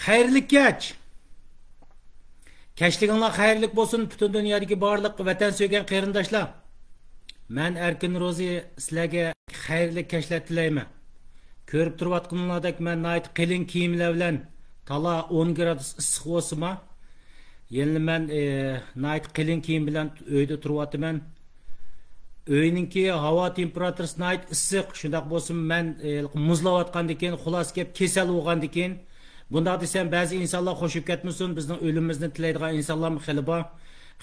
Xayrli kech. Kechliginglar xayrlik bo'lsin butun dunyodagi barliq vatan suygan qarindoshlar. Men Erkin Ro'zi sizlarga xayrli kechlar tilayman. Ko'rib turayotganlaridek men nayt qilin kiyimlar bilan tala 10 gradus issiq bo'lsa-ma, yana men nayt qilin kiyim bilan uyda turayapman. Uyninki havo temperaturasi nayt issiq, shundoq bo'lsin men muzlayotgandan keyin xulos kelib kasal bo'lgandan keyin bunda desem bazı insanlar hoşup ketmesin, bizning ölümümüzni tilaydigan insanlar xili bor.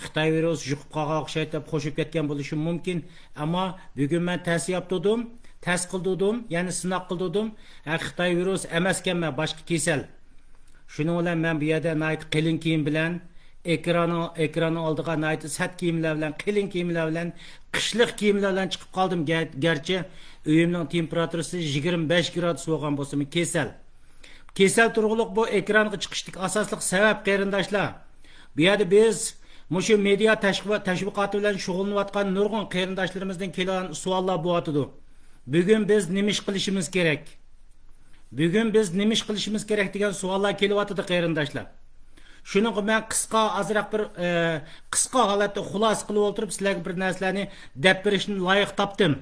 Xitoy virus yuqib qolgan o'xshaydi deb hoşup ketgan bo'lishi mumkin, ammo bugun men test yaptırdım, test qildim, ya'ni sinov qildim. Xitoy virus emaskanman, boshqa kasal. Shuning bilan men bu yerda nayt qilin kiyim bilan ekranı oldiga nayt sat kiyimlar bilan, qilin kiyimlar bilan, qishliq kiyimlar bilan chiqib qoldim. Gerçi uyimning temperaturasi 25 gradus bo'lgan bo'lsa-mu kasal. Kesel turg'uliq bu ekranga chiqishlik asosliq sabab qarindoshlar. Bu yerda biz mushu media tashviqoti bilan shug'ullanayotgan nurg'un qarindoshlarimizdan kelgan savollar bo'yotidi. Bugun biz nima ish qilishimiz kerak? Bugun biz nima ish qilishimiz kerak degan savollar kelyotidi qarindoshlar. Shuni men qisqa azroq bir qisqa holatda xulosa qilib o'tirib sizlarga bir narsalarni deb berishni loyiq topdim.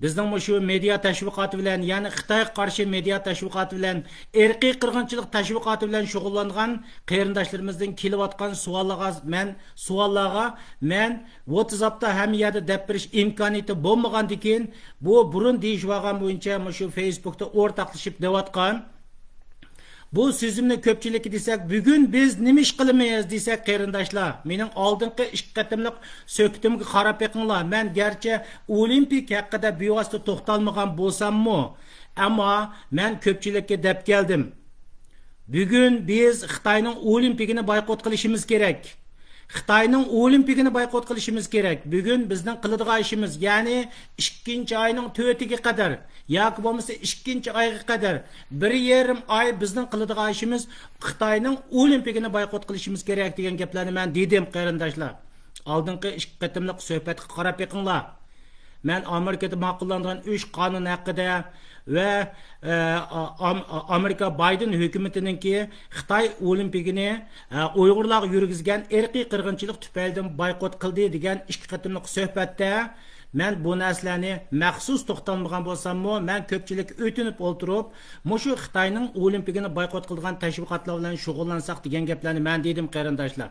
Bizning şu media tashviqoti bilan, ya'ni Xitoy qarshi media tashviqoti bilan, irqiy qirg'inchilik tashviqoti bilan shug'ullangan qarindoshlarimizdan kelayotgan savollarga men WhatsAppda ham yerda deb berish imkoniyati bo'lmagandan keyin bu burun deyishgan bo'yicha şu Facebookda o'rtoqlashib deyotgan bu sözümle köpçülük desek, bugün biz nima ish qilmaymiz desek qarindoshlar, mening oldingi 2 qatimliq söktimga qarab beqinglar. Men gerçi olimpik haqida bevosita to'xtalmagan bo'lsam-mu, ammo men ko'pchilikka deb keldim. Bugun biz Xitoyning olimpigini boykot qilishimiz kerak. Xitoyning olimpigini boykot qilishimiz kerak. Bugun bizning qiladigan ishimiz, ya'ni 2-oyning 4-iga qadar yoki bo'lmasa 2-oyga qadar 1,5 oy bizning qiladigan ishimiz Xitoyning olimpigini boykot qilishimiz kerak degan gaplarni men dedim qarindoshlar. Oldingi 2 qatimliq suhbatga qarab beqinglar. Men Amerikada ma'qullangan 3 qonun haqida ve Amerika Biden hükümetininki Xitoy olimpigini Uyg'urlarga yurgizgan irqiy qirg'inchilik tufaylidan boykot qildi degan 2 qatimliq suhbatda men bu narsalarni maxsus to'xtalmagan bo'lsam-mu, men ko'pchilik o'tinib o'ltirib, mushu Xitoyning olimpigini boykot qilgan tashviqotlar bilan shug'ullansak degan gaplarni men dedim qarindoshlar.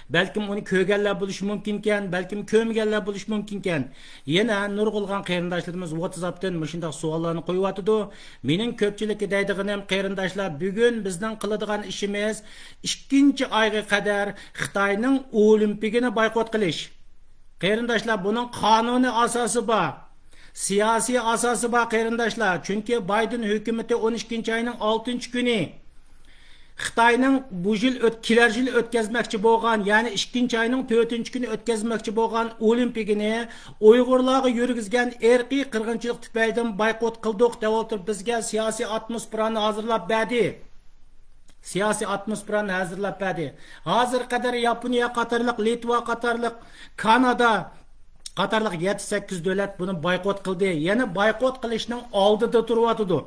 Belkim onu köğenler buluş mümkünken, belkim kömgeller buluş mümkünken, yine nurgulgan qarindoshlarimiz WhatsApp'tan müşündaq suallarını koyuvatıdı. Mening köpçülükki deydiğim qarindoshlar, bugün bizden qiladigan işimiz 2 ayga kadar Xitoyning olimpigini boykot qilish. Qarindoshlar, bunun qonuniy asosi bor. Siyosiy asosi bor qarindoshlar. Chunki Biden hükümeti 12-oyning 6-kuni Xitoyning bu yil kelar yil o'tkazmoqchi bo'lgan, ya'ni 2-oyning 4-kuni o'tkazmoqchi bo'lgan olimpigini Uyg'urlarga yurgizgan irqiy qirg'inchilik tufaylidan boykot qildik deb o'tirib bizga siyosiy atmosferani hozirlab berdi. Siyosiy atmosferani hozirlab berdi. Hozir qadar Yaponiya qatorliq, Litva qatorliq, Kanada qatorliq 7-8 davlat buni boykot qildi. Yana boykot qilishning oldida turyotdi.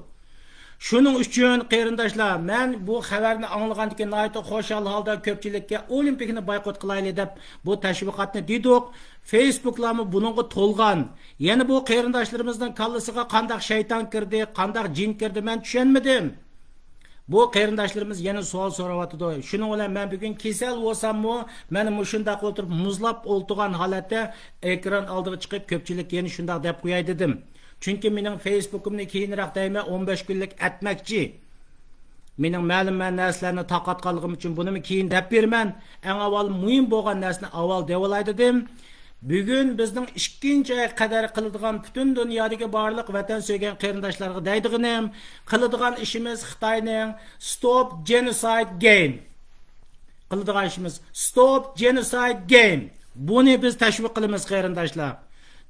Şunun üçün qarindoshlar, men bu xabarni anglagandan keyin nayt xo'shal holda ko'pchilikka olimpikni boykot qilayli deb bu tashviqotni dedik. Facebooklarmi buningga to'lgan. Yana bu qarindoshlarimizning kallasiga qanday shayton kirdi, qanday jin kirdi men tushunmadim. Bu qarindoshlarimiz yana savol so'rayotdi. Shuning bilan men bugun kasal bo'lsam-mu, meni mushundaq o'tirib muzlab o'ltirgan holatda ekran oldiga chiqib ko'pchilik yana shundaq deb qo'yay dedim. Çünkü mening Facebook'umni keyinroq deyman 15 kunlik atmoqchi. Mening ma'lum narsalarni taqat qilganim uchun buni keyin deb berman. Eng avval muhim bo'lgan narsani avval devolay dedim. Bugun bizning 2-oy qadar qiladigan butun dunyodagi barliq vatan suygan qarindoshlarga deydiganim, qiladigan ishimiz Xitoyning Stop Genocide Game. Qiladigan ishimiz Stop Genocide Game. Buni biz tashviq qilamiz qarindoshlar.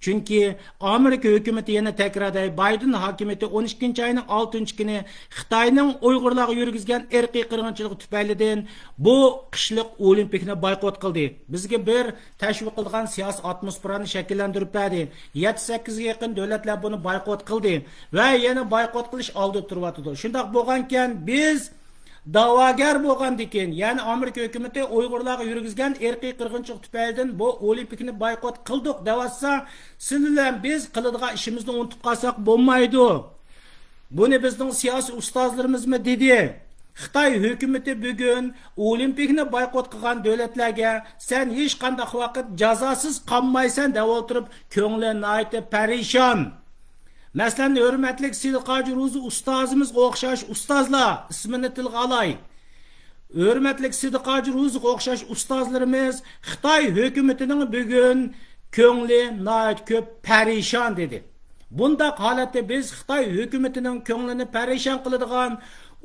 Çünkü Amerika hükümeti yine tekrarday Biden hakimiyeti 12-oyning 6-kuni Xitoyning Uyg'urlarga yurgizgan irqiy qirg'inchilik tufaylidan bu qishliq olimpikni boykot qildi. Bizga bir tashviq qilgan siyosiy atmosferani shakllantirib berdi. 7-8 ga yaqin davlatlar buni boykot qildi va yana boykot qilish oldi turyapti. Shundoq bo'lgankan biz da'vogar bo'lgandikin, ya'ni Amerika hukumatı Uyg'urlarga yurgizgan irqiy qirg'inchilik tufaylidan bu olimpikni boykot qildik devatsa, sizlar biz qiladigan ishimizni unutib qolsak bo'lmaydi. Buni bizning siyosiy ustozlarimiz mi dedi? Xitoy hukumatı bugun olimpikni boykot qilgan davlatlarga sen hech qanday vaqt jazosiz qolmaysan deb o'tirib, ko'ngli nihoyatda parishon. Masalan, hurmatli Sidqoji Ro'zi ustozimizga o'xshash ustozlar ismini tilga olay. Hurmatli Sidqoji Ro'ziga o'xshash ustozlarimiz Xitoy hukumatining bugun ko'ngli nihoyat ko'p parishon dedi. Bunda holatda biz Xitoy hukumatining ko'nglini parishon qiladigan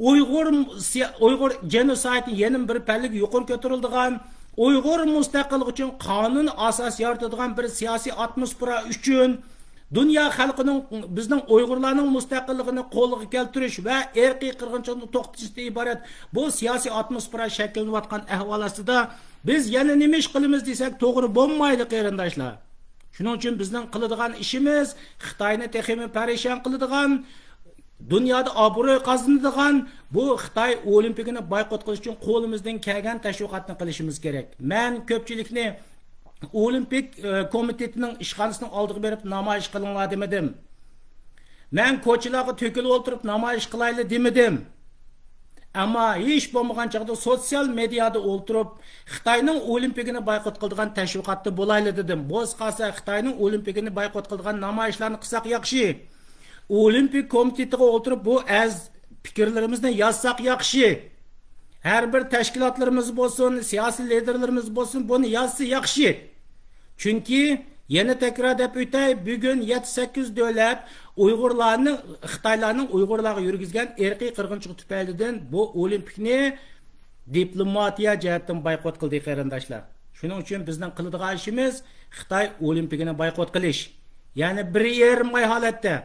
Uyg'ur genosidning yana bir pallik yuqori ko'tariladigan Uyg'ur mustaqillik uchun qonun asos yaratadigan bir siyosiy atmosfera uchun dünya xalqining bizning Uyg'urlarning mustaqilligini qo'lga keltirish va irqiy qirg'inchilikni to'xtatishdan iborat bu siyosiy atmosfera shakllanayotgan ahvol ostida biz yana nima ish qilamiz desak to'g'ri bo'lmaydi qarindoshlar. Shuning uchun bizning qiladigan ishimiz Xitoyni texmi parishon qiladigan, dunyoda obro'y qozonadigan bu Xitoy olimpikini boykot qilish uchun qo'limizdan kelgan tashviqotni qilishimiz kerak. Men ko'pchilikni Olimpik komitetining ishxonasining oldiga berib namoyish qilinglar demedim. Men ko'chalarga to'kilib o'tirib namoyish qilayli demedim. Ammo hech bo'lmagan chaqda sotsial mediada o'tirib Xitoyning olimpikini boykot qiladigan tashviqotda bo'layli dedim. Bo'zqasa Xitoyning olimpikini boykot qiladigan namoyishlarni qilsak yaxshi. Olimpik komitetiga o'tirib bu az fikrlarimizni yozsak yaxshi. Her bir tashkilotlarimiz bo'lsin, siyosiy liderlarimiz bo'lsin, buni yozsa yaxshi. Chunki yana takror deb o'tay, bugun 7-8 davlat Uyg'urlarning, Xitoylarning Uyg'urlarga yurgizgan irqiy qirg'inchilik tufaylidan bu olimpikni diplomatiya jihatdan boykot qildi qarindoshlar. Shuning uchun bizning qiladigan ishimiz Xitoy olimpikini boykot qilish. Ya'ni bir yermay holatda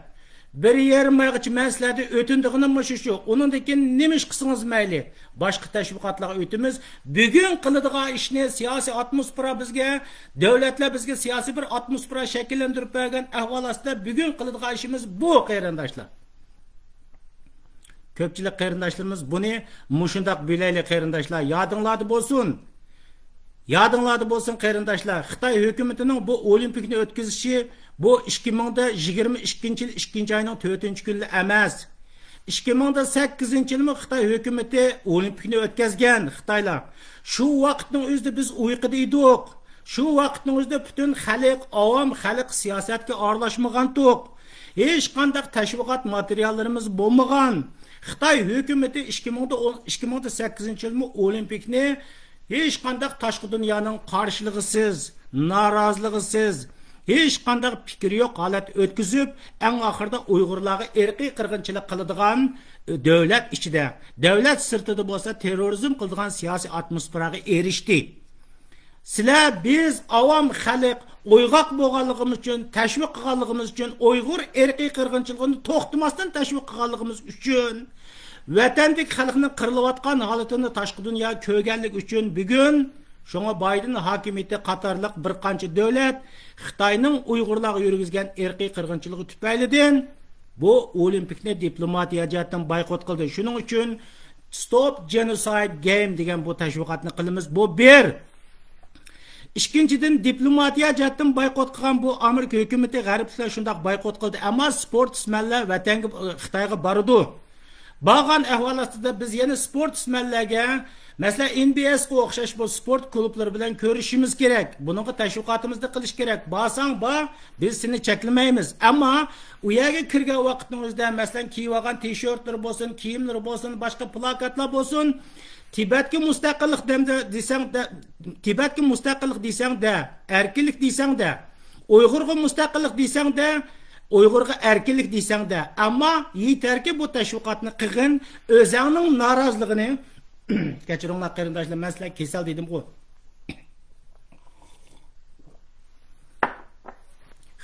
bir yermaygacha maslahati o'tindig'ini shu. Uningdan nima ish qilsangiz mayli. Boshqa tashviqotlarga o'timiz. Bugun qiladigan ishni siyosiy atmosfera bizga, davlatlar bizga siyosiy bir atmosfera shakllantirib bergan ahvol ostida bugun qiladigan ishimiz bu qarindoshlar. Ko'pchilik qarindoshlarimiz buni mushundaq bilayli qarindoshlar. Yodinglarda bo'lsin. Yodinglarda bo'lsin qarindoshlar. Xitoy hukumatining bu olimpikni o'tkazishi bu 2022 yil 2-oyning 4-kuni emas. 2008-yilmi Xitoy hukumati olimpikni o'tkazgan Xitoylar. Shu vaqtning o'zida biz uyquda edik. Shu vaqtning o'zida butun xalq, avom xalq siyosatga aralashmagan to'q. Hech qanday tashviqot materiallarimiz bo'lmagan. Xitoy hukumati 2008-yilmi olimpikni hech qanday tashqi dunyoning qarshiligisiz, noroziligisiz, hech qanday fikr yo'q holat o'tkazib, eng oxirida Uyg'urlarga irqiy qirg'inchilik qiladigan davlat ichida, davlat sirtida bo'lsa terrorizm qiladigan siyosiy atmosferaga erishdi. Sizlar biz avom xalq uyg'oq bo'lganligimiz uchun, tashviq qilganligimiz uchun, Uyg'ur irqiy qirg'inchiligini to'xtamasdan tashviq qilganligimiz uchun, vatandek xalqning qirilayotgan holatini tashqi dunyo ko'rganlik uchun bugun şoňa Biden hakimiyeti qatarlıq bir qancha davlat Xitoyning Uyg'urlarga yurgizgan irqiy qirg'inchiligi tufaylidan bu olimpikni diplomatiya jihatdan boykot qildi. Shuning uchun Stop Genocide Game degan bu tashviqotni qilamiz. Bu bir. Ikkinchidan diplomatiya jihatdan boykot qilgan bu Amerika hukumati g'arblar shunday boykot qildi. Ammo sportsmenlar vatanga Xitoyga bordi. Bağan ahvalatida biz yana sportsmenlarga mesela NBA'ga o'xshash bu sport klublari bilan ko'rishimiz kerak. Buningga tashviqotimizni qilish kerak. Basan biz seni cheklamaymiz. Ammo u yerga kirgan vaqtning o'zida masalan kiyib olgan t-shirtlar bo'lsin, kiyimlar bo'lsin, boshqa plakatlar bo'lsin, Tibetga mustaqillik desang da, erkinlik desang da, Uyg'urga mustaqillik desang da, Uyg'urga erkinlik desang da, ammo yetarki bu tashviqotni qilgin, o'zingning noroziligini kechiringlar qarindoshlar, men sizlarga kasal dedim-ku.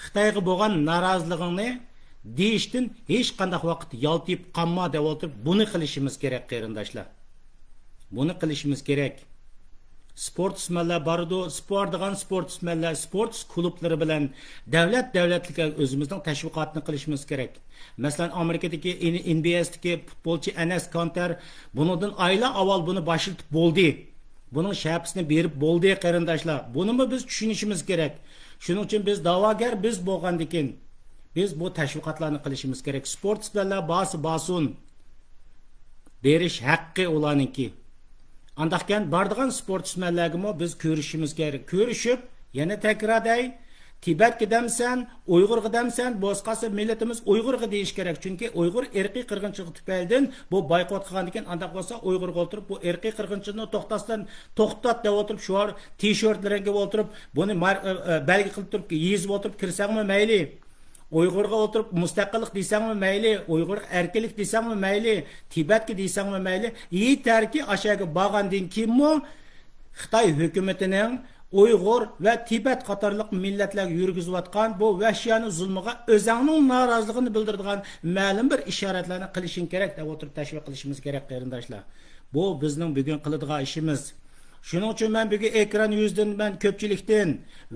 Xitoyga bo'lgan noroziligingni deyishdan hech qanday vaqt yoltib qolma deb o'tirib, buni qilishimiz kerak qarindoshlar. Buni qilishimiz kerak. sportsmenlar bardı, spor degan sportsmenlar, sport klublari bilan davlatlik o'zimizning tashviqotni qilishimiz kerak. Masalan, Amerikadagi NBA'dagi futbolchi Enes Kanter bundan oylar avval buni boshlatib bo'ldi. Buning shapsini berib bo'ldi qarindoshlar. Buni biz tushunishimiz kerak. Shuning uchun biz da'vogar biz bo'lgandikin biz bu tashviqotlarni qilishimiz kerak. Sportsmenlar basun berish haqqi ularniki. Andaqkan bardigan sportsmenlarga biz ko'rishimiz kerak. Ko'rishib, yana takrorday, Tibetga demsen, Uyg'urga demsen, boshqasi millatimiz Uyg'urga deyish kerak. Chunki Uyg'ur irqiy qirg'inchilik tufaylidan bu boykot qilgandan keyin andaq bo'lsa Uyg'urga o'tirib bu irqiy qirg'inchilikni to'xtat deb o'tirib shu t-shirtlarga o'tirib buni belgi qilib turib yezib o'tirib kirsangmi mayli. Uyg'urga o'tirib mustaqillik deysangmi mayli, Uyg'ur erkinlik deysangmi mayli, Tibetga deysangmi mayli, yetarki ashaga borgandan keyinmi Xitoy hukumatining Uyg'ur va Tibet qatorliq millatlarga yurgizayotgan bu vahshiyona zulmiga o'zingning noroziligini bildiradigan ma'lum bir ishoratlarni qilishing kerak deb o'tirib tashviq qilishimiz kerak qarindoshlar. Bu bizning bugun qiladigan ishimiz. Shuning uchun men bugun ekran yuzdan men ko'pchilikdan,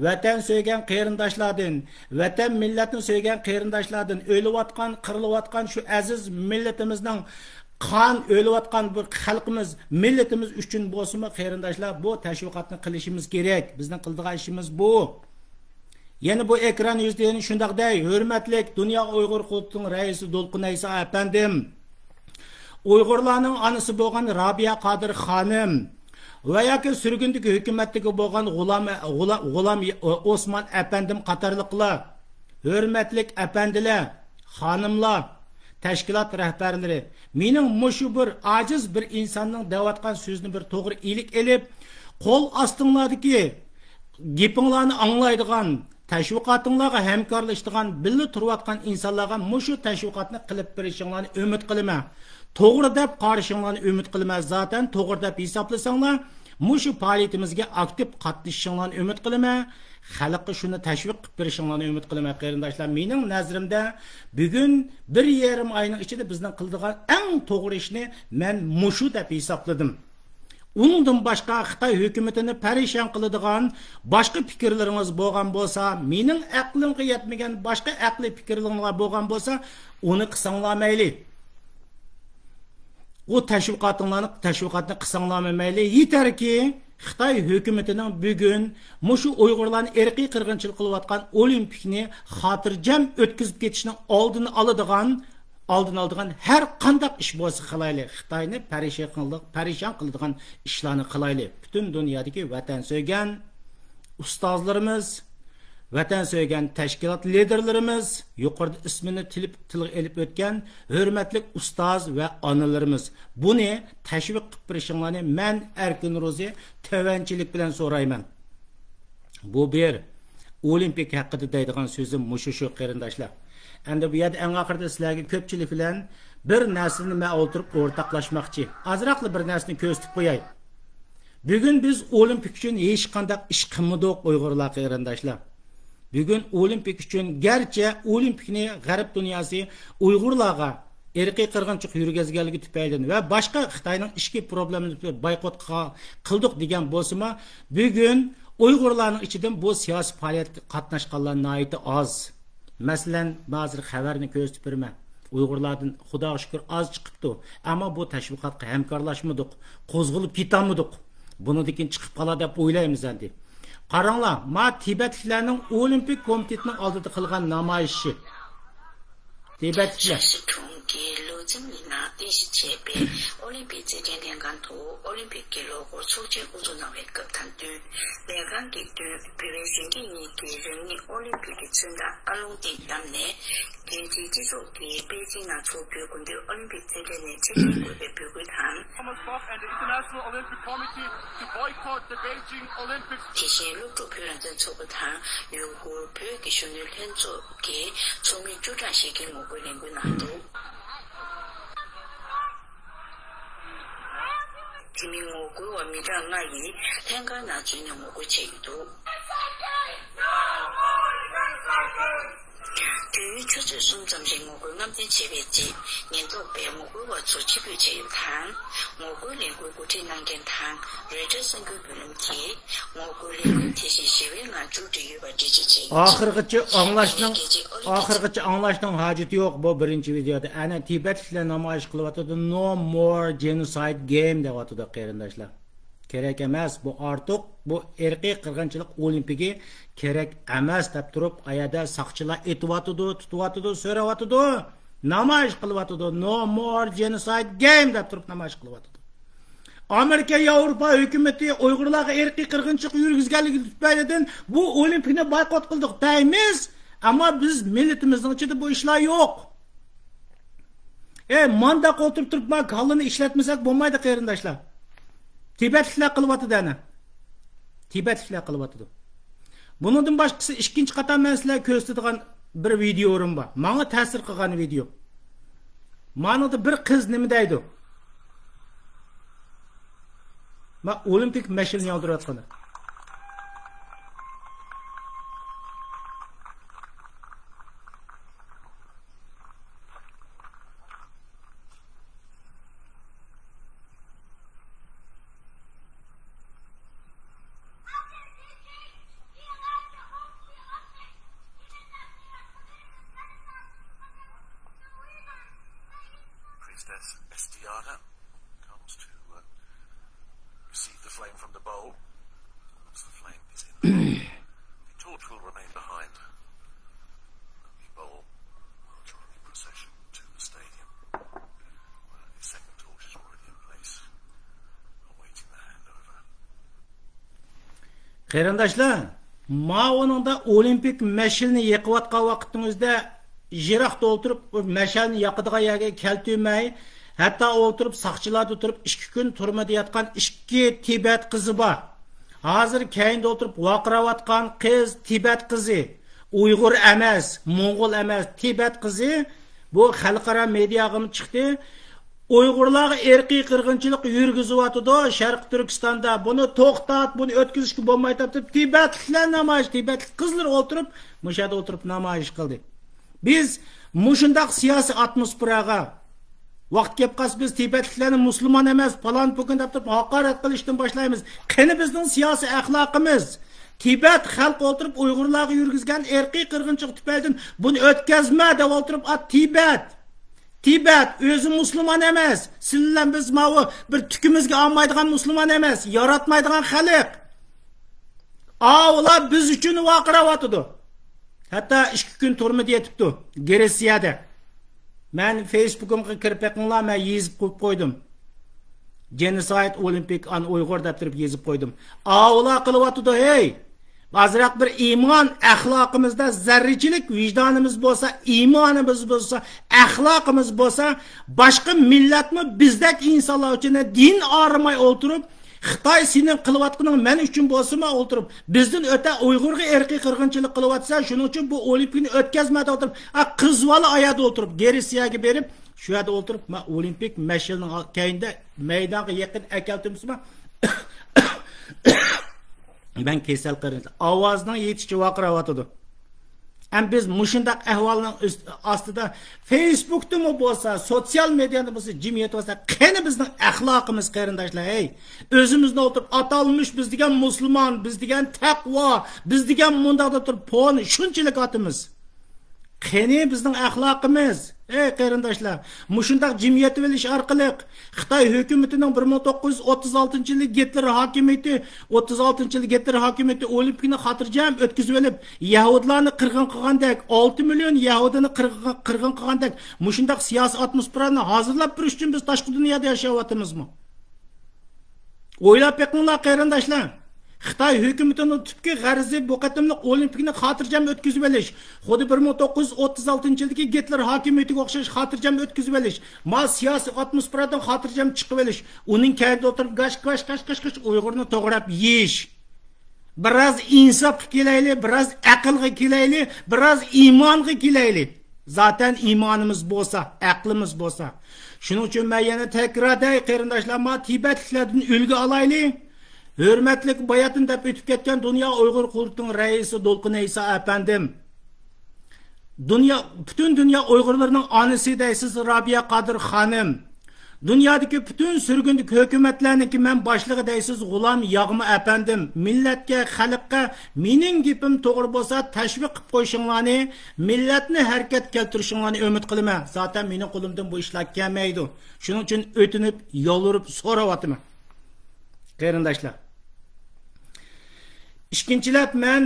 vatan so'ygan qarindoshlardan, vatan millatni so'ygan qarindoshlardan, o'layotgan, qirilayotgan shu aziz millatimizning qon o'layotgan bir xalqimiz, millatimiz uchun bo'lsa-mu qarindoshlar bu tashviqotni qilishimiz kerak. Bizning qiladigan ishimiz bu. Yana bu ekran yuzdan shundaqday hurmatli Dunyo Uyg'ur qulluqining raisi Dolqin Aysa apandim, Uyg'urlarning onasi bo'lgan Robiya Qodir xonim va yoki surgundagi hukumatdagi bo'lgan G'ulam Osmon apandim qatorliqlar, hurmatli apandilar, xonimlar, tashkilot rahbarlari, mening mushu bir aciz bir insonning davatgan so'zni bir to'g'ri ilik elib, qo'l ostinglardagi gapinglarni anglaydigan, tashviqotinglarga hamkorlashadigan, birga turayotgan insonlarga mushu tashviqotni qilib berishinglarni umid qilaman. To'g'ri deb qarashinglarni umid qilaman. Zaten to'g'ri deb hisoblasanglar, mushu faoliyatimizga aktiv qatnashishinglarni umid qilaman. Xalqqa shuni tashviq qilib berishinglarni umid qilaman qarindoshlar. Mening nazarimda bugun 1,5 oyning ichida bizning qildigan eng to'g'ri ishni men mushu deb hisobladim. Undan boshqa Xitoy hukumatini parishon qiladigan boshqa fikrlaringiz bo'lgan bo'lsa, mening aqlimga yetmagan boshqa aqli fikrlaringiz bo'lgan bo'lsa, uni qilsanglar mayli. O tashviqotni qilsanglar mayli. Yetarki Xitoy hukumatining bugun mushu Uyg'urlarni irqiy qirg'inchilik qilayotgan olimpikni xotirjam o'tkazib ketishning oldini oladigan har qanday ish bo'lsa qilaylik. Xitoyni parishon qiladigan ishlarni qilaylik. Butun dunyodagi vatan so'ygan ustozlarimiz, vatan so'ygan tashkilot liderlarimiz, yuqorida ismini tilga elib o'tgan hurmatli ustoz va onalarimiz, buni tashviq qilib berishinglarni men erkin ro'zi tavanchilik bilan so'rayman. Bu bir olimpik haqida deydigan so'zim mushu qarindoshlar. Endi bu yerda eng oxirida sizlarga ko'pchilik bilan bir narsani men o'tirib o'rtoqlashmoqchi. Azroqli bir narsani ko'rsatib qo'yay. Bugun biz olimpik uchun hech qanday ish qilmadik Uyg'urlar qarindoshlar. Bugun olimpik uchun garchi olimpikni g'arb dunyosi Uyg'urlarga irqiy qirg'inchilik yurgizganligi tufayli va boshqa Xitoyning ichki problemlari boykot qildik degan bo'lsa-mu, bugun Uyg'urlarning ichidan bu siyosiy faoliyatga qatnashganlar nihoyat oz. Masalan, ba'zi xabarni ko'rsatib beraman. Uyg'urlardan Xudoga shukr oz chiqibdi, ammo bu tashviqotga hamkorlashmadik, qo'zg'alib ketolmadik. Bundan chiqib qoladi deb o'ylaymiz endi. Qaranglar, ma Tibetliklarning olimpik komitetining oldida qilgan namoyishi. Tibetliklar 经理呢，第十届边奥林匹克健健康图，奥林匹克罗国促进乌组长为各团队，两个极端，比如选给你给人的奥林匹克村的阿龙顶当内，经济技术给北京拿出标准的奥林匹克的呢，这个会被标会谈。提前入主标认证错不谈，如果标给兄弟连做给聪明主张些给我国联国难度。提名我国我民让那一香港拿军的我国程度。对于确实送咱们我国俺们这边的年度被我国我做起步就有谈，我国联国国际难跟谈，瑞这三个不能提，我国联国提是协会俺组织有把这些钱。Ahırgıçı anlaştığın haceti yok bu birinci videoda. Ana Tibetliler namayış kılıvatıdı. No more genocide game devatıdı qeyrindaşlar. Kerek emas bu artık bu erkek kırgınçılık olimpiki kerek emas dep turup ayada saqçılar etivatıdı, tutuvatıdı, sörevatıdı. Namayış kılıvatıdı. No more genocide game dep turup namayış kılıvatıdı. Amerika, Avrupa hükümeti Uygurlarga erkek kırgınçılık yürgizgenligi tüpaylidan bu olimpikni boykot qildik deymiz. Ama biz milletimizin içinde bu işler yok. Mandak oturup turupma kalını işletmesek bulmaydı qeyrindaşlar. Tibetlikler kılıvatıdı ana. Tibetlikler kılıvatıdı. Bunun başkası ikinci qatam men sizlarga ko'rsatadigan bir video'm bor. Menga ta'sir qilgan video. Manada bir qiz nima deydi? Ma olimpik mash'alni yoldirayotgandi. Priestess Estiana comes to receive the flame from the bowl. Once the flame is in, the torch will remain behind. The bowl will join the procession to the stadium, where the second torch is already in place, awaiting the handover. Qeyrindaşlar, onun da olimpik meşilni yıqıvatqan vaqtingizda jiroqda o'tirib mashalni yoqadigan yerga keltirmay, hatto o'tirib saqchilarda turib 2 kun turmada yotgan 2 Tibet qizi bor. Hozir keyinda o'tirib vaqirayotgan qiz Tibet qizi, Uyg'ur emas, Mo'ng'ul emas, Tibet qizi bu xalqaro mediaga chiqdi. Uyg'urlarga erkiy qirg'inchilik yurgizyotdi Sharq Turkistonda. Buni to'xtat, buni o'tkazishga bo'lmaydi deb Tibetliklar namoyish, Tibetlik qizlar o'tirib, mushada o'tirib namoyish qildi. Biz muşundaq siyasi atmosferaga vaqt kelib qolsa biz Tibetliklarni musulmon emas, falon bugün deb turib haqorat qilishdan boshlaymiz. Qani bizning siyosiy axloqimiz Tibet xalq o'tirib Uyg'urlarga yurgizgan erkiy qirg'inchilik tufaylidan buni o'tkazma deb o'tirib Tibet o'zi musulmon emas. Sizlar biz mavu bir tukimizga olmaydigan musulmon emas, yaratmaydigan xalq. Ular biz uchun vaqirayotdi. Hatta 2 kun turmada yetibdi Gretsiyada. Men Facebook'umga kirib bakinglar, men yezib qo'ydim. Genocide Olympic an Uyg'ur deb turib yezib qo'ydim. Ular qilyotdi, hey. Azroq bir iymon, axloqimizda zarrichilik, vijdonimiz bo'lsa, iymonimiz bo'lsa, axloqimiz bo'lsa, boshqa millatmi bizdek insonlar uchun din orimay o'tirib Xitoy sening qilyotganing men uchun bo'lsa-ma o'tirib, bizdan o'ta Uyg'urga erkiy qirg'inchilik qilyotsa, shuning uchun bu olimpikni o'tkazmadi o'tirib, qizvola oyada o'tirib, Gretsiyaga berib, shu yerda o'tirib, men olimpik mash'alning keyinda maydonga yaqin akaltimsizmi? Ben kesel qirg'inchilik ovozning yetishi vaqirayotdi. Hem biz muşundaq ahvolning ostida Facebook'da mı bo'lsa, sosyal medyada bo'lsa, cemiyet bo'lsa, qani bizning axloqimiz qarindoshlar, hey. O'zimizni o'tirib atalmış biz degan musulmon, biz degan taqvo, biz degan mundaqda turib poni shunchalik atimiz. Qani bizning axloqimiz, ey qarindoshlar, muşundaq cemiyet bilish orqali Xitoy hukumatining 1936-yil Gitler hokimiyati, 36-yil Gitler hokimiyati olimpikni xotirjam o'tkazib olib, Yahudilarni qirg'in qilgandek, 6 million Yahudini qirg'in qilgandek, muşundaq siyosiy atmosferani hozirlab turish uchun biz tashqi dunyoda yashayapmizmi? O'ylab beqinglar qarindoshlar. Xitoy hukumatining tubki g'arzi bu qatimliq olimpikni xotirjam o'tkazib olish. Xuddi 1936-yildagi Gitler hokimiyatiga o'xshash xotirjam o'tkazib olish. Mal siyosiy atmosferadan xotirjam chiqib olish. Uning kayda o'tirib gash Uyg'urni to'g'rab yeyish. Biroz insofga kelayli, biroz aqlga kelayli, biroz iymonga kelayli. Zaten iymonimiz bo'lsa, aqlimiz bo'lsa. Shuning uchun men yana takrorday qarindoshlar, men Tibetliklardan ulgu olaylik. Hürmetlik bayatın dep ötüp ketken Dünya Uygur Kurulu'nun reisi Dolqun İsa efendim. bütün dünya Uygurlarının anısı deysiz Rabia Kadir Hanım. Dünyadaki bütün sürgünlük hükümetlerinki ben başlığı deysiz Gulam Yağma efendim. Milletke, halkka mening gipim to'g'ri bo'lsa tashviq qilib qo'yishinglarni, millatni hareket keltirishinglarni umid qilaman. Zaten mening qo'limdan bu ishlar kelmaydi. Shuning uchun o'tinib, yolurib so'rayapman. Qarindoshlar. Ikkinchilab men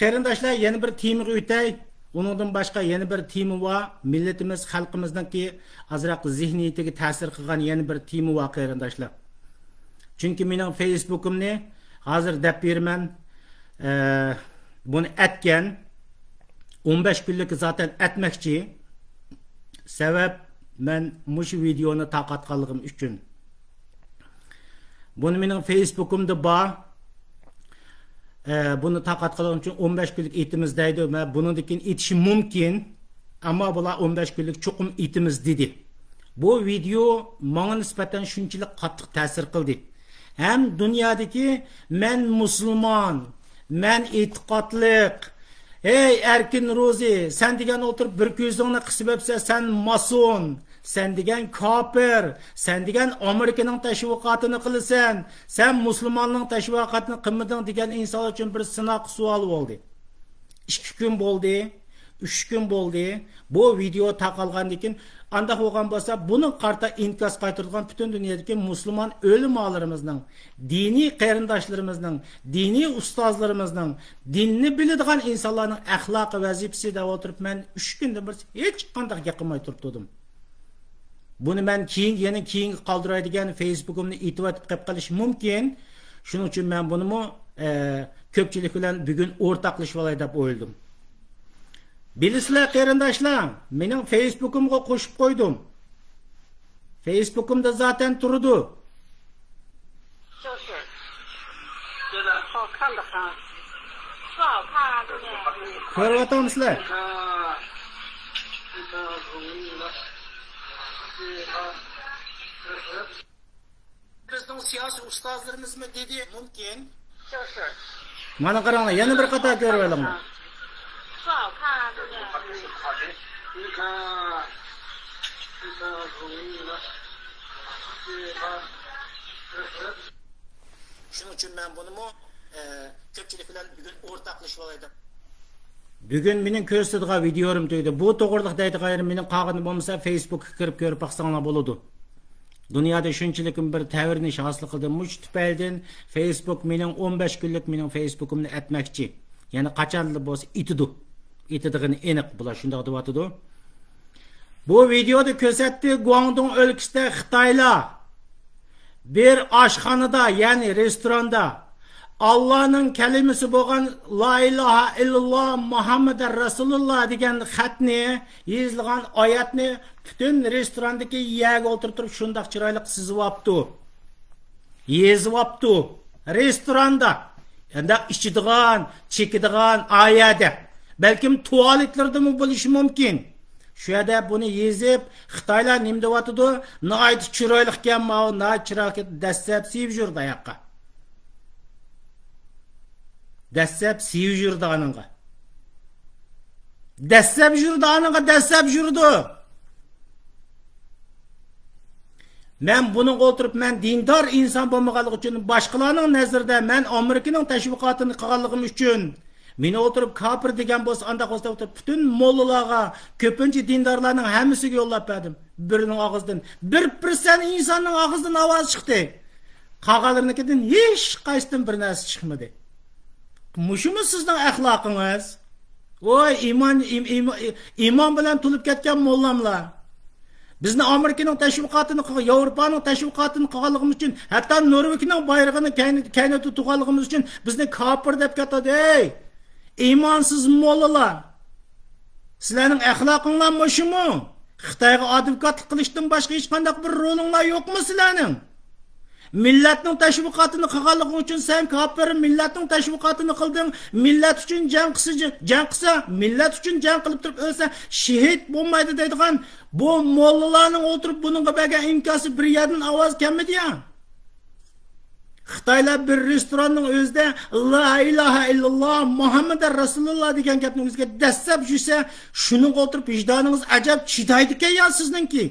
qarindoshlar yana bir temaga o'tay. Onundan başka yeni bir temi var. Milletimiz, halkımızdaki azraq zihniyetiga ta'sir qilgan yeni bir temi var qarindoshlar. Çünkü mening Facebook'umni hozir deb beraman. Bunu etken 15 kunlik zaten etmekçi. Sebep men mush videoni taqatganligim uchun. Bunu mening Facebook'umda bor. Bunu takat kılığım için 15 günlük itimiz deydi. Bunundakin itişi mümkün. Ama bular 15 günlük çokum itimiz dedi. Bu video bana nispeten şunçilik qattiq ta'sir qildi. Hem dünyadaki men Müslüman, men itiqatlık, hey Erkin Rozi, sen degen oturup bir gözünü kısıp öpse sen mason, sen degen kafir, sen degen Amerika'nın teşvikatını kılırsan, sen Müslümanlığın teşvikatını kılmadın degen insan için bir sınav sual oldu. 2 gün oldu, 3 gün oldu. Bu video taqalgandan anda olgan bolsa bunun qarta inkas qaytırılgan bütün dünyadaki Müslüman ölüm ağalarımızın, dini qarindoshlarımızın, dini ustozlarimizning, dinni biladigan insanların ahlaqi vazifasi deb o'tirib men 3 kunda bir hech qanday gapirmay turibdim. Bunu men keyin qoldiradigan Facebook'umni itibat qilib qilish mumkin. Shuning uchun men buni ko'pchilik bilan bugun o'rtoqlashib olay deb o'yladim. Bilisizlar qarindoshlar, mening Facebook'umga qo'shib qo'ydim. Facebook'umda zaten turdi. Ko'ryapsizlar? Bizning siyosiy ustozlarimiz mi dedi mumkin? Mana qaranglar, yana bir qator ko'rib olamman. Shuning uchun men buni ko'pchilik bilan bugun o'rtoqlashib olaydim. Bugun mening ko'rsatadigan videoim deydi. Bu to'g'riliq deydigan mening qog'ini bo'lmasa Facebook'ga kirib ko'rib baqsanglar bo'ladi. Dunyoda shunchalikim bir tavrinish hosil qildim. Mush tufaylidan Facebook mening 15 kunlik mening Facebook'imni etmoqchi. Ya'ni qachonli bo'lsa itidu. Itidigini aniq bular shunday deyotdi. Bu videoda ko'rsatdi Guangdong o'lkasida Xitoylar bir oshxonada, ya'ni restoranda Allah'ın kelimesi bo'lgan La ilahe illallah Muhammed Rasulullah degan xatni, yozilgan oyatni bütün restorandagi yerga o'tirib shundoq chiroyli sizibapti. Yozibapti restoranda. Endi ichadigan, chekidigan oyatda. Balkim tualetlarda mı bo'lishi mumkin. Şu yerda buni yezib, Xitoylar nima deyotdi? Nihoyat chiroyli ekan, mana chiroyli dastlab sevib yurdi oyoqqa. Dastlab sevib yurdi anınga. Dastlab yurdi anınga, dastlab yurdi. Men buni o'tirib, men dindor inson bo'lmaganligim uchun, boshqalarning nazarida men Amerikaning tashviqotini qilganligim uchun meni o'tirib kafir degan bo'lsa, anda qo'ysa o'tirib bütün mollalarga, ko'pincha dindorlarning hammasiga yo'llab berdim. Birining og'zidan 1% insonning og'zidan ovoz chiqdi. Qolganlarnikidan hech qaysidan bir narsa chiqmadi. Mushumi sizning axloqingiz? Voy iymon bilan to'lib ketgan mollamlar. Bizni Amerikaning tashviqotini, Yevropaning tashviqotini qilganligimiz uchun, hatto Norvegiyaning bayrog'ini kaynatib turganligimiz uchun bizni kafir deb ketadi. Ey, iymonsiz mollalar. Sizlarning axloqinglar mushumi? Xitoyga advokatlik qilishdan boshqa hech qanday bir rolinglar yo'qmi sizlarning? Millatning tashviqotini qilganligi uchun sen kafir, millatning tashviqotini qilding, millat uchun jang qilsa, millat uchun jang qilib turib o'lsa, shahid bo'lmaydi deydigan bu mollalarning o'tirib buningga bergan imkonsi bir yerdan ovoz kelmadi-ya. Xitoylar bir restoranning o'zida la ilaha illalloh Muhammad rasululloh degan gapni o'ziga dastlab yursa, shuning o'tirib vijdoningiz ajab chidaydi ekan ya sizningki.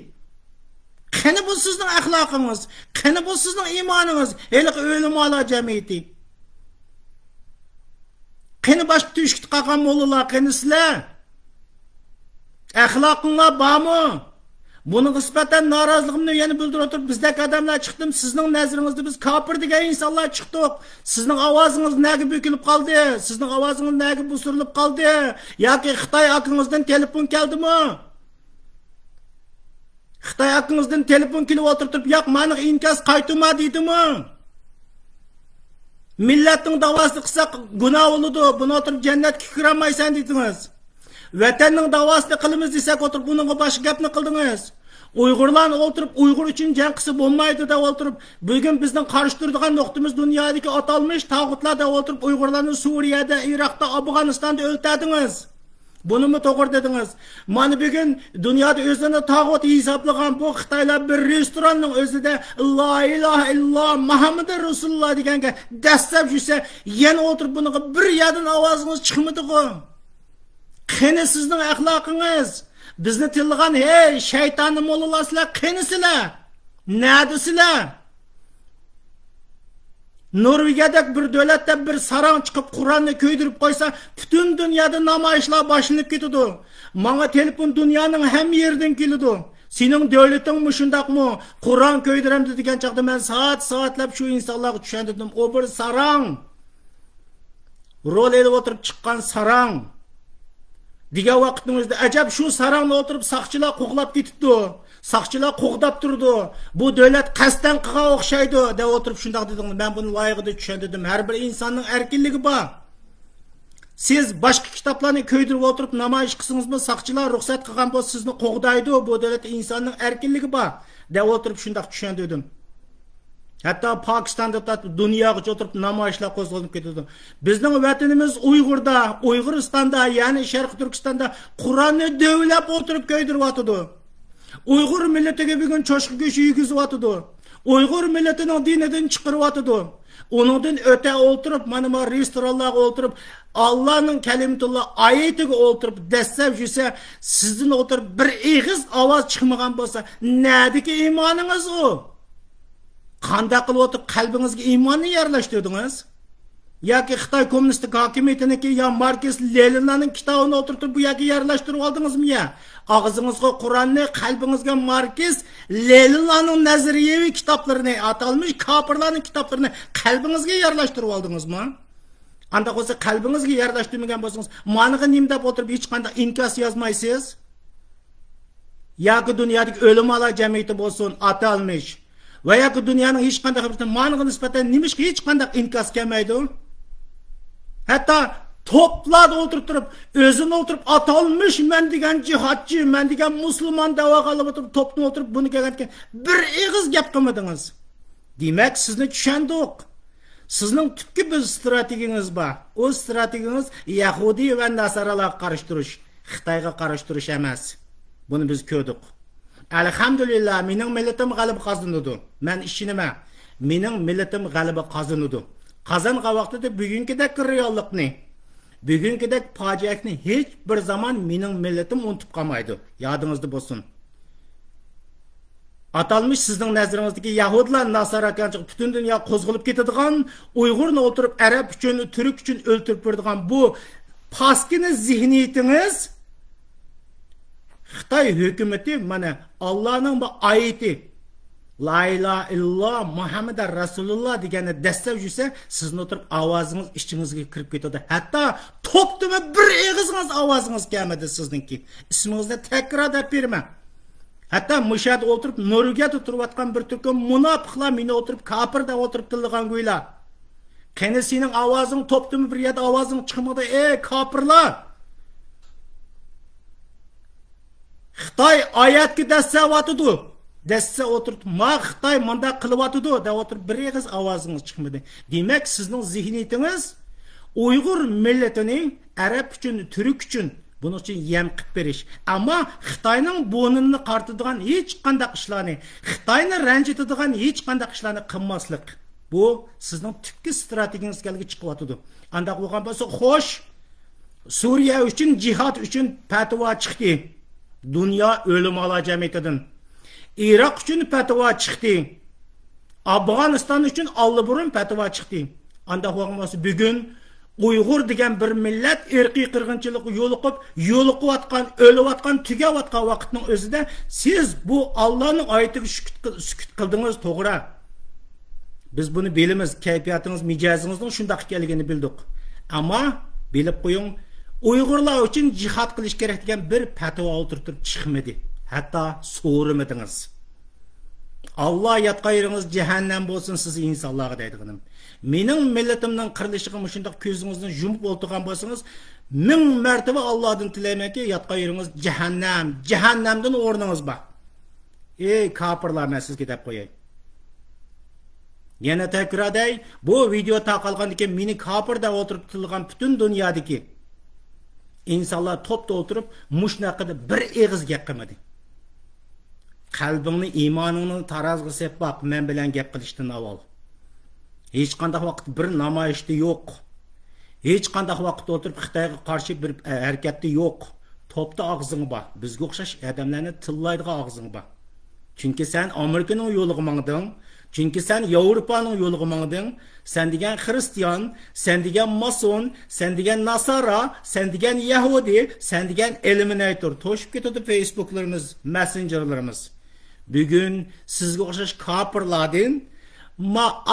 Qani bu sizning axloqingiz, qani bu sizning iymoningiz, hali o'limolar jamiyati. Qani boshqa tushkit qolgan mo'llalar, qani sizlar? Axloqinglar bormi? Bunun nisbeten narazılığımını yeni bildirip oturup bizdeki adamlar çıktım. Sizin nezdinizde biz kafir degan insanlar çıktık. Sizin avazınız nege bükülüp kaldı? Sizin avazınız nege busurulup kaldı? Ya ki Xitay hakkınızdan telefon geldi mi? Xitay hakkınızdan telefon kelip oturtup yok bana inkaz kaytırma deydi mi? Milletin davası kısa günah oludu. Bunu oturup cennetke kiramaysan deydiniz. Vatanning davasını qilamiz desek oturup bunun başka gapni qildingiz. Uyg'urlarni o'tirib Uyg'ur uchun jang qilsa bo'lmaydi deb o'tirib bugun bizning qarshi turadigan nuqtamiz dunyodagi atalmış tağutlarda o'tirib Uyg'urlarni Suriyada, Iroqda, Afg'onistonda o'ltirdingiz. Buni mi to'g'ri dedingiz? Mana bugun dunyoda o'zini tağut hisoblagan bu Xitoylar bir restoranning o'zida la ilaha illalloh Muhammad rasululloh deganga dastlab yursa, yana o'tirib buniga bir yerdan ovozingiz chiqmadi-ku. Qani sizning axloqingiz? Bizni tilgan hey shaytonni mo'llalasizlar, qanisizlar? Nadisizlar? Norvegiyada bir davlatda bir sarang chiqib Qur'onni ko'ydirib qo'ysa, butun dunyoda namoyishlar boshlanib ketadi. Menga telefon dunyoning ham yerdan keladi. Sening davlatingmi shundaqmi? Qur'on ko'ydiramdi degan chaqda men soatlab shu insonlarga tushundirdim. O bir sarang. Rol elib o'tirib chiqqan sarang. Degan vaqtimizda ajab shu sarangda o'tirib saqchilar qo'g'lab ketibdi. Saqchilar qo'g'dab turdi. Bu davlat qasdan qilgan o'xshaydi deb o'tirib shundoq dedim. Men buni loyiqida tushundirdim. Har bir insonning erkinligi bor. Siz boshqa kitoblarni ko'ydirib o'tirib namoyish qilsangizmi, saqchilar ruxsat qilgan bo'lsa sizni qo'g'daydi. Bu davlat insonning erkinligi bor deb o'tirib shundoq tushundirdim. Hatta Pokistonda dunyoga o'tirib namoyishlar qo'zg'alib ketadi. Bizning vatanimiz Uyg'urda, Uyg'uristonda, ya'ni Sharq Turkistonda Qur'onni davlab o'tirib ko'ydiryotdi. Uyg'ur millatiga bugun cho'shqa go'shi yegizyotdi. Uyg'ur millatining dinidan chiqaryotdi. Onundan o'ta o'tirib, mana bu restoranlarga o'tirib, Allohning kalimatulloh oyatiga o'tirib dastlab yursa, sizdan o'tirib bir eg'iz ovoz chiqmagan bo'lsa, nadiki iymoningiz u? Qanday qilib o'tirib qalbingizga iymonni yerlashtirdingiz? Yoki Xitoy kommunistik hokimiyatiniki yo Markes Leninning kitobini o'tirib bu yoki yerlashtirib oldingizmi ya? Og'zingizga Qur'onni, qalbingizga Markes Leninning nazariyaviy kitoblarini, atalmış kofirlarning kitoblarini qalbingizga yerlashtirib oldingizmi? Anda bo'lsa qalbingizga yerlashtirmagan bo'lsangiz, maniga nim deb o'tirib hech qanday inkos yozmaysiz? Yoki dunyodagi o'limalar jamiyati bo'lsin, atalmış va yoki dunyoning hech qanday xabardan maniga nisbatan nimishga hech qanday inkos kelmaydi. Hatto toplarda o'tirib turib, o'zini o'tirib atalmış men degan jihodchi, men degan musulmon da'vo qilib o'tirib topni o'tirib buni kelgan bir eg'iz gap qilmadingiz. Demak, sizni tushundik. Sizning tubki bir strategiyangiz bor. O strategiyangiz Yahudi va Nasaralarga qarashtirish, Xitoyga qarashtirish emas. Buni biz ko'rdik. Alhamdulillah, mening millatim g'alaba qozonadi. Men ishinaman. Mening millatim g'alaba qozonadi. Qozongan vaqtida bugünkidek reallikni, bugünkidek fojiani hech bir zaman mening millatim unutib qolmaydi. Yodingizda bo'lsin. Atalmış sizning nazaringizdagi Yahudilar, Nasaralar butun dunyo qo'zg'alib ketadigan, Uyg'urni o'tirib Arab uchun, Turk uchun o'ltirib turadigan bu paskini zihniyatingiz Xitoy hukumati mana Allohning bu oyati La ilaha illalloh Muhammad rasululloh degani dastlab yursa, sizni o'tirib ovozingiz ichingizga kirib ketadi. Hatto to'ptimi bir eg'izingiz ovozingiz kelmadi sizningki. Ismingizni takror deb berma. Hatta mushad o'tirib Norvegiyada turayotgan bir turkum munofiqlar meni o'tirib kofir deb o'tirib tilgan go'ylar. Qani sening ovozing to'ptimi bir yerda ovozing chiqmadi, ey kofirlar. Xitoy oyatga dastlab dassa o'tirib, "Ma Xitoy menda qilyotdi" deb o'tirib bir eg'iz ovozingiz chiqmadi. Demak, sizning zihniyatingiz Uyg'ur millatining Arab uchun, Turk uchun buning uchun yem qilib berish. Ammo Xitoyning bo'ynini qartadigan hech qanday ishlarni, Xitoyni ranjitadigan hech qanday ishlarni qilmaslik. Bu sizning tüpki strategiyangizga kelgi chiqyapti. Anda bo'lgan bo'lsa, xo'sh, Suriya uchun jihad uchun fatvo chiqdi. Dunyo o'lim ola jamiyatidan. Iroq uchun fatvo chiqdi. Afg'oniston uchun oldiburun fatvo chiqdi. Anda bo'lgan bo'lsa, bugun Uyg'ur degan bir millat irqiy qirg'inchilik yo'liqayotgan, o'layotgan, tugayotgan vaqtning o'zida siz bu Allohning oyatiga sukut qildingiz, to'g'ri. Biz buni bilamiz, kayfiyatingiz, mijozingizning shunday ekanligini bildik. Ammo bilib qo'ying, Uyg'urlar uchun jihad qilish kerak degan bir fatvo o'tirib chiqmadi. Hatto so'ramadingiz. Allah yatqayırınız cehennem bolsun sizi insanlığa deydiğim. Mening millatimning qirilishiga shunday ko'zingizni yumib o'ltirgan bo'lsangiz, 1000 martaba Allohdan tilaymanki, yatqayırınız cehennemdan o'rningiz bor. Ey kafirlar, men sizga deb qo'yay. Yana takrorday, bu video tarqalgandan keyin meni kafir deb o'tirib tilgan butun dunyodagi insonlar topda o'tirib mushnaqida bir eg'iz gap qilmadi. Qalbingni, iymoningni taroziga sep baq, men bilan gap qilishdan avval. Hech qanday vaqt bir namoyishda yo'q. Hech qanday vaqt o'tirib Xitoyga qarshi bir harakatda yo'q. Topda og'zing bor. Bizga o'xshash odamlarni tillaydigan og'zing bor. Chunki sen Amerikaning yo'liga mangding. Chunki sen Yevropaning yo'liga mangding. Sen degan Xristian, sen degan mason, sen degan Nasara, sen degan Yahudi, sen degan Eliminator to'shib ketadi Facebooklarimiz, Messengerlarimiz. Bugun sizga o'xshash kafirlardan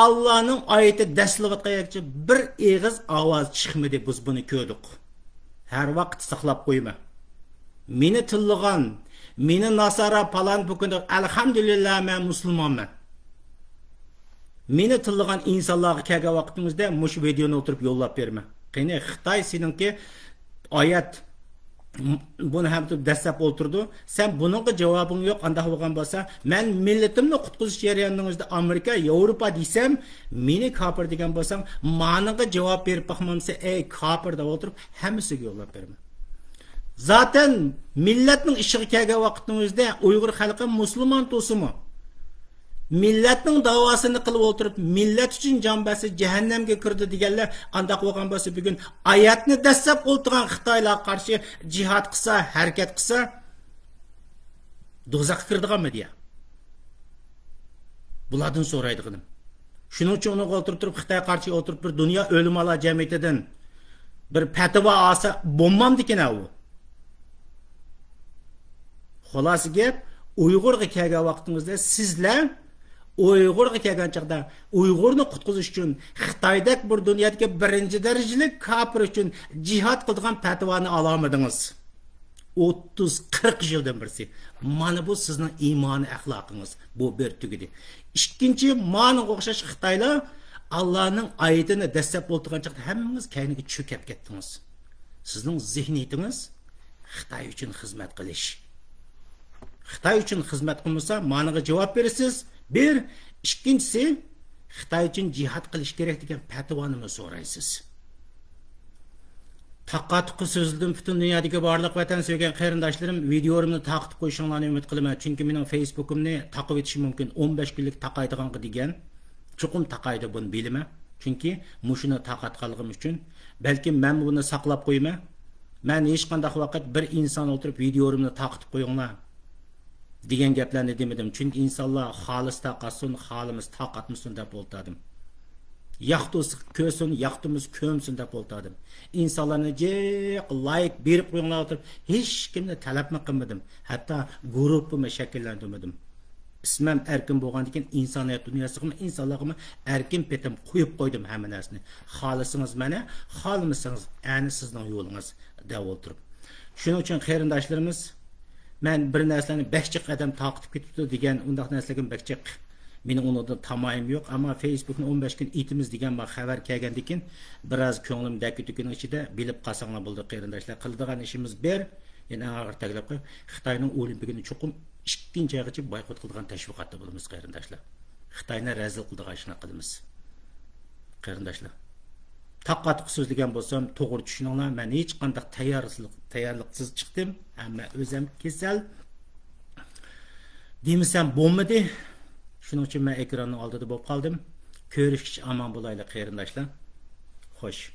Allah'ın ayeti dəslivatqayakçı bir eğiz avaz çıxmadı, biz bunu gördük. Her vaqt saqlab qoyma. Meni tillığan, meni nasara falan bugündür, elhamdülillah men musulmanman. Meni tillığan insanlarga kelgan vaqtimizda mush videoni o'tirib yo'llab berma. Qani Xitoy seninki oyat bunu hem de destek olturdu. Sen bunun da cevabın yok. Anda bo'lgan bo'lsa, men millatimni qutqizish jarayoningizda Amerika, Yevropa desem, meni kafir degan bo'lsam, ma'niga javob berib baxmamsa, ey kafir deb o'tirib, hammasiga yo'llab beraman. Zaten millatning ishiga kelgan vaqtimizda Uyg'ur xalqi musulmon to'simi millatning davosini qilib o'tirib, millat uchun jonbasi jahannamga kirdi deganlar andaq bo'lgan bo'lsa, bugun oyatni dastlab o'ltirgan Xitoylar qarshi jihad qilsa, harakat qilsa, do'zaxga kirdiganmi deya. Bulardan so'raydiganim. Shuning uchun uni o'ltirib turib Xitoy qarshi o'tirib bir dunyo o'limalar jamiyatidan bir fatvo olsa bo'lmamdi ekan u. Xulosasi gap, Uyg'urga kelgan vaqtingizda sizlar Uyg'urga kelgan chaqda Uyg'urni qutqizish uchun Xitoydek bir dunyodagi birinchi darajali kafir uchun jihad qilgan fatvoni olamadingiz. 30-40 yildan birisi. Mana bu sizning iymoni, axloqingiz. Bu bir tugidi. Ikkinchi, mana o'xshash Xitoylar Allohning oyatini dastlab o'ltirgan chaqda hammangiz kayniga cho'kib ketdingiz. Sizning zehniyatingiz Xitoy uchun xizmat qilish. Xitoy uchun xizmat qilmasa, ma'noga javob berasiz. Bir, ikkinchisi, Xitoy uchun jihad qilish kerak degan fatvoni so'raysiz. Taqatuqqa so'zildim butun dunyodagi barliq vatan sevgan qarindoshlarim, videolarimni taqib qo'yishinglarni umid qilaman. Chunki mening Facebook'imni taqib etish mumkin. 15 kunlik taqaydigan degan. Chuqum taqaydi buni bilaman. Chunki mushuni taqatganligim uchun balki men buni saqlab qo'yman. Men hech qanday vaqt bir inson o'tirib videolarimni taqib qo'yinglar degan gaplarni demadim. Chunki insonlar xolis taqatsin, xolimiz taqatmasin deb o'ltadim. Yaxtus ko'sin, yaxtimiz ko'msin deb o'ltadim. İnsanlarni jiq like berib qo'yinglar o'tirib, hech kimni talabmi qilmadim. Hatto guruhimni shakllantirmadim. Ismim erkin bo'lgandan keyin insoniyat dunyosiga, insonlarga erkin petim qo'yib qo'ydim hamma narsani. Xohlasangiz mana, xohlamasangiz ani sizning yo'lingiz deb o'tirib. Shuning uchun qarindoshlarimiz, men bir narsalarni bekchiq qadam taqib ketibdi degan undaq narsalarga bekchiq mening undan tamoyim yo'q, ammo Facebookni 15 kun itimiz degan xabar kelgandan keyin biroz ko'nglim dakitukin ichida bilib qolsanglar bo'ldi qarindoshlar. Qiladigan ishimiz bir, yana og'ir taklif qo'yib, Xitoyning olimpiyagini chuqum 2-chi oygacha boykot qiladigan tashviqotda bo'lamiz qarindoshlar. Xitoyni razil qiladigan ishni qilamiz. Qarindoshlar. Taqatuq so'zlagan bo'lsam, to'g'ri tushuninglar. Men hech qanday tayyorliqsiz chiqdim, hamma o'zim kasal. Demisam bo'lmadi. Shuning uchun men ekranning oldida bo'lib qoldim. Görüşkiç aman bulaylı qeyrindaşlar. Xoş.